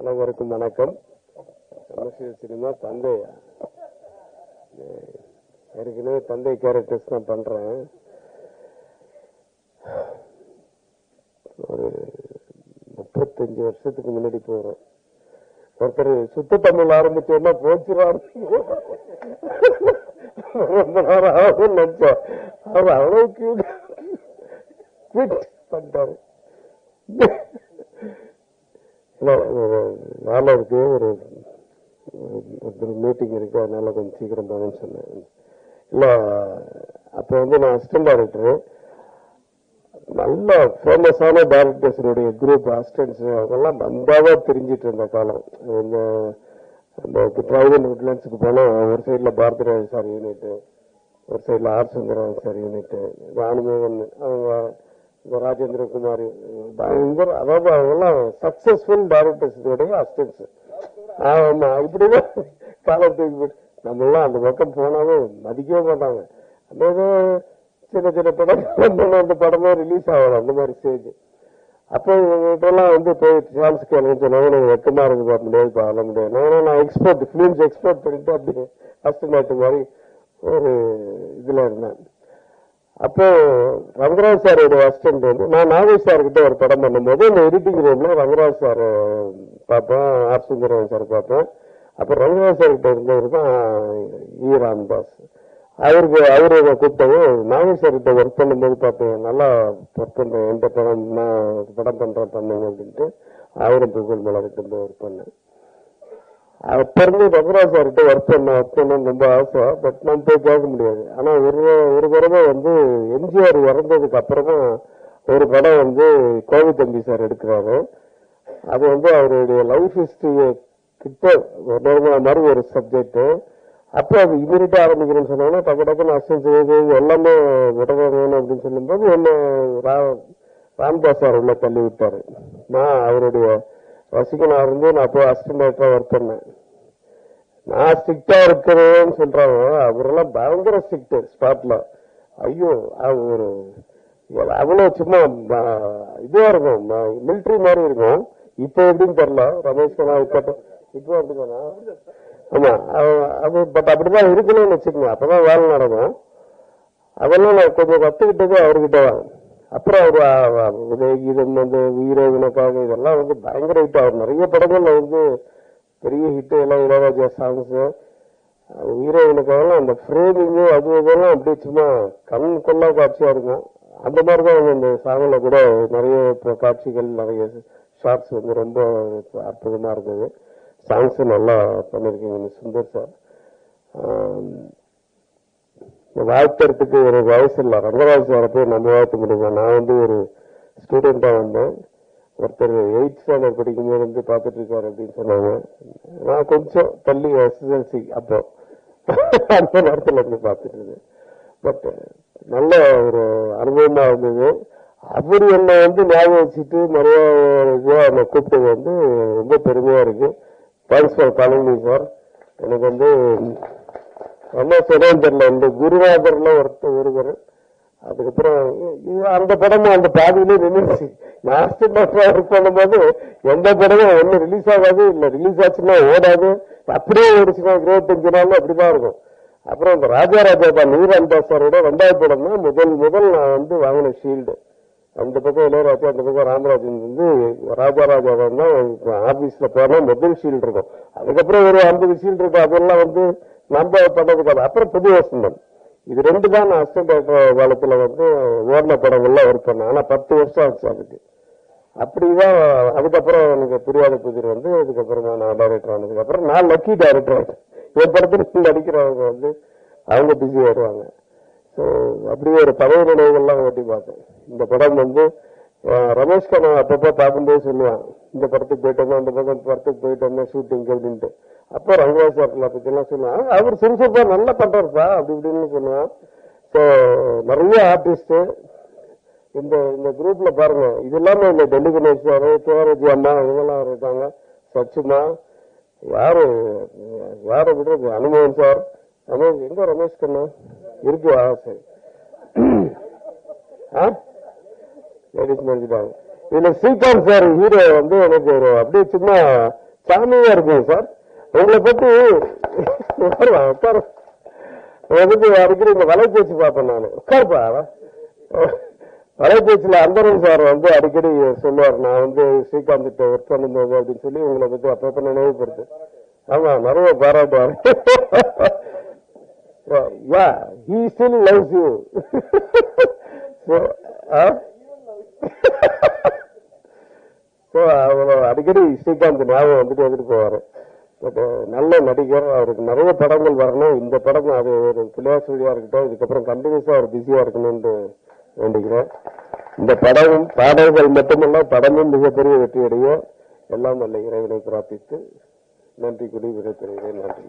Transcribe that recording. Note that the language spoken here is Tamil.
அனைவருக்கும் வணக்கம். கமர்ஷியல் சினிமா தந்தை ஏற்கனவே தந்தை கேரக்டர்ஸ் தான் பண்றேன். ஒரு 35 வருஷத்துக்கு முன்னாடி போறேன். ஒருத்தர் சுத்த தமிழ் ஆரம்பிச்சோன்னா போச்சுறாரு. ரொம்ப நேரம் ஆகும் நினைச்சோம். அவர் அவ்வளவுக்கு பண்ணிட்டாரு. வேலை இருக்கு, ஒரு மீட்டிங் இருக்கு, அதனால கொஞ்சம் சீக்கிரம் போகணும்னு சொன்னேன். இல்ல அப்ப நான் அசிஸ்டன்ட் டைரக்டர். நல்ல ஃபேமஸான டைரக்டர்ஸனுடைய குரூப் அசிஸ்டன்ஸ் அதெல்லாம் நல்லாவே தெரிஞ்சிட்டு இருந்த காலம். இந்த டிரைவன் விட்லன்ஸுக்கு போனா ஒரு சைட்ல பாரதிராஜ் சார் யூனிட், ஒரு சைட்ல ஆர் சுந்தரராஜ் சார் யூனிட், ராணுமோகன், அவங்க ராஜேந்திர குமார், பயங்கர, அதாவது அவங்கெல்லாம் சக்சஸ்ஃபுல் டைரக்டர்ஸுடைய அசிஸ்டன்ஸ். ஆமா, இப்படிதான் காலத்துக்கு நம்ம எல்லாம் அந்த பக்கம் போனாலும் மதிக்கவே மாட்டாங்க. அதாவது சின்ன சின்ன படம் அந்த படமே ரிலீஸ் ஆகலாம், அந்த மாதிரி ஸ்டேஜ். அப்போ இவங்ககிட்டலாம் போய் சான்ஸ் கேளுன்னு சொன்னாங்க. எனக்கு வெக்கமா இருக்கு, முடியாது, பார்க்க முடியாது. நான் எக்ஸ்போர்ட் பிலிம்ஸ் எக்ஸ்போர்ட் பண்ணிட்டு அப்படி அசிஸ்டன்ட் மாதிரி ஒரு இதுல இருந்தேன். அப்போ ரங்கராஜ் சாரோட அசிஸ்டன்ட் நான் நாகேஷ் சார் கிட்ட ஒரு படம் பண்ணும்போது இந்த எடிட்டிங் ரூம்ல ரங்கராஜ் சார் பார்ப்பேன், ஆர் சுந்தரராஜன் சார் பார்ப்பேன். அப்ப ரங்கராஜ் சார் கிட்ட இருந்தவர் தான் ஈ ராம்தாஸ். அவரு கூப்பிட்டவும் நாகேஷ் சார் கிட்ட ஒர்க் பண்ணும்போது பார்த்தேன், நல்லா ஒர்க் பண்றேன், எந்த படம் நான் படம் பண்றேன் பண்ணுங்க அப்படின்ட்டு அவரும் புகழ் மலர்கிட்ட ஒர்க் பண்ணேன். அப்ப இருந்து ரங்கராஜ் சார்கிட்ட ஒர்க் பண்ண ரொம்ப ஆசை. பட் நான் போய் கேட்க முடியாது. ஆனா ஒரு தடவை எம்ஜிஆர் இறந்ததுக்கு அப்புறமா ஒரு படம் கோவி தம்பி சார் எடுக்கிறாரு. அது அவருடைய லைஃப் ஹிஸ்டரிய கிட்ட மாதிரி ஒரு சப்ஜெக்ட். அப்ப அது இமீடியட்டா ஆரம்பிக்கிறேன்னு சொன்னாங்கன்னா டக்கு டக்குன்னு அசிஸ்டன்ட் செய்யுது எல்லாமே உடனே வேணும் அப்படின்னு சொல்லும்போது என்ன ராம்தாஸ் சார் உள்ள தள்ளி விட்டாரு. நான் அவருடைய ரசிகனா இருந்து நான் போய் அசிஸ்டன்ட் டைரக்டரா ஒர்க் பண்ணேன். நான் ஸ்ட்ரிக்டா இருக்கிறேன்னு சொல்றாங்க, அவரெல்லாம் பயங்கர ஸ்ட்ரிக்ட் ஸ்பாட்ல. ஐயோ, ஒரு அவ்வளவு சும்மா இதுவா இருக்கும், மிலிட்டரி மாதிரி இருக்கும். இப்ப எப்படின்னு தெரியல, ரமேஷ் கண்ணா இப்போ அப்படிதானா? ஆமா, அது பட் அப்படிதான் இருக்கணும்னு வச்சுக்கோங்க, அப்பதான் வேலை நடக்கும். அதெல்லாம் நான் கொஞ்சம் கத்துக்கிட்டது அவர்கிட்ட தான். அப்புறம் இது வீர வினக்காக இதெல்லாம் பயங்கர ஹிட். அவர் நிறைய படங்கள்ல பெரிய ஹிட் எல்லாம், இளையராஜா சாங்ஸ், வீர வினக்காகலாம் அந்த ஃப்ரேமிங்கு அது இதெல்லாம் அப்படியே சும்மா கண் கொள்ளா காட்சியா இருக்கும். அந்த மாதிரிதான் இந்த சாங்ல கூட நிறைய காட்சிகள், நிறைய ஷார்ட்ஸ் ரொம்ப அற்புதமா இருக்குது. சாங்ஸ் நல்லா பண்ணிருக்கீங்க சுந்தர் சார். வாழ்த்துறதுக்கு ஒரு வயசு இல்லை. ரங்கராஜ் சாரை போய் நம்ம வாழ்த்த முடியுமா? நான் ஒரு ஸ்டூடெண்டா வந்தேன். ஒருத்தர் 8th ஸ்டாண்டர்ட் படிக்கும்போது பார்த்துட்டு இருக்காரு அப்படின்னு சொன்னாங்க. நான் கொஞ்சம் தள்ளி எஸ்எஸ்எல்சி அப்போ அந்த நேரத்தில் பார்த்துட்டு இருந்தேன். பட் நல்ல ஒரு அனுபவமா இருந்தது. அப்படி என்ன ஞாபகம் வச்சுட்டு நிறைய இதுவா என்னை கூப்பிட்டது ரொம்ப பெருமையா இருக்கு. Thanks for calling me sir. எனக்கு என்ன சொல்றேன்னு தெரியல. குருநாதர்ல ஒருவர், அதுக்கப்புறம் அந்த படமும் அந்த பாதியிலே ரிலீஸ். நான் ஒர்க் பண்ணும்போது எந்த படமும் ஒன்னும் ரிலீஸ் ஆகாது, இல்ல ரிலீஸ் ஆச்சுன்னா ஓடாது, அப்படியே ஓடிச்சுன்னா 25 நாள் அப்படிதான் இருக்கும். அப்புறம் இந்த ராஜா நீராம்தாஸ் சாரோட 2வது படம் தான் முதல் நான் வாங்கின ஷீல்டு. அந்த பக்கம் இளையராஜா, அந்த பக்கம் ராமராஜன் ராஜா தான் ஆபீஸ்ல போனா முதல் ஷீல்டு இருக்கும். அதுக்கப்புறம் ஒரு 50 ஷீல்டு இருக்கும். அதெல்லாம் நம்ம பண்ணதுக்காக. அப்புறம் புது வசந்தம், இது 2 தான் நான் அசிஸ்டன்ட் டைரக்டர் காலத்துல ஓடின படங்கள்லாம் ஒர்க் பண்ணேன். ஆனா 10 வருஷம் ஆச்சு அதுக்கு. அப்படிதான் அதுக்கப்புறம் எனக்கு புரியாத புதிர் அதுக்கப்புறமா நான் டைரக்டர் ஆனதுக்கு அப்புறம் நான் லக்கி டைரக்டர். என் படத்துல நடிக்கிறவங்க அவங்க பிஸி வருவாங்க. ஸோ அப்படியே ஒரு பதவி நினைவுகள்லாம் ஓட்டி பார்த்தேன். இந்த படம் ரமேஷ் கண்ணா அப்பப்போ பார்க்கும்போது சொல்லுவான், இந்த படத்துக்கு போயிட்டோம்னா அந்த படத்துக்கு போயிட்டோம்னா ஷூட்டிங் அப்படின்ட்டு. அப்போ ரங்கராஜ் சார்ல பத்திலாம் சொல்லுவான், அவர் சுறுசுறுப்பா நல்லா பண்றாருப்பா அப்படி இப்படின்னு சொல்லுவான். ஸோ நிறைய ஆர்டிஸ்ட் இந்த குரூப்ல பாருங்க. இது எல்லாமே இல்லை, டெல்லி கணேஷ் சார், கேஆர்ஜி அம்மா, இவங்கெல்லாம் இருக்காங்க, சச்சுமா, யாரு விடுறது, அனுமோகன் சார். எங்க ரமேஷ் கண்ணா இருக்கு? சரி, லேடிஸ் முடிஞ்சுட்டாங்க. இதுல ஸ்ரீகாந்த் சார் ஹீரோ எனக்கு ஒரு அப்படியே சும்மா சாமியா இருக்குங்க சார். உங்களை பத்தி உட்கார அடிக்கடி இந்த வலைபேச்சு பார்ப்பேன் நான். உட்கார்ப்பா வலைபேச்சில் அந்தரன் சார் வந்து அடிக்கடி சொல்லுவார், நான் வந்து ஸ்ரீகாந்த் ஒர்க் பண்ணும்போது அப்படின்னு சொல்லி உங்களை பத்தி அப்பப்ப நினைவுபடுத்து. ஆமா, நிறைய பாராட்டுவார். Yeah, he still loves you. So, அடிக்கடி ஸ்ரீகாந்த் ஞாபகம் வந்துட்டு போவாரு. பட் நல்ல நடிகர், அவருக்கு நிறைய படங்கள் வரணும். இந்த படம் அது ஒரு பிள்ளையாசிரியா இருக்கட்டும், இதுக்கப்புறம் கண்டினியூஸா அவர் பிஸியா இருக்கணும்னு வேண்டிக்கிறேன். இந்த படமும் பாடல்கள் மட்டுமல்ல, படமும் மிகப்பெரிய வெற்றியடையும். எல்லாம் நல்ல இறைவனை பிரார்த்தித்து நன்றி கூறி விடைபெறுகிறேன். நன்றி.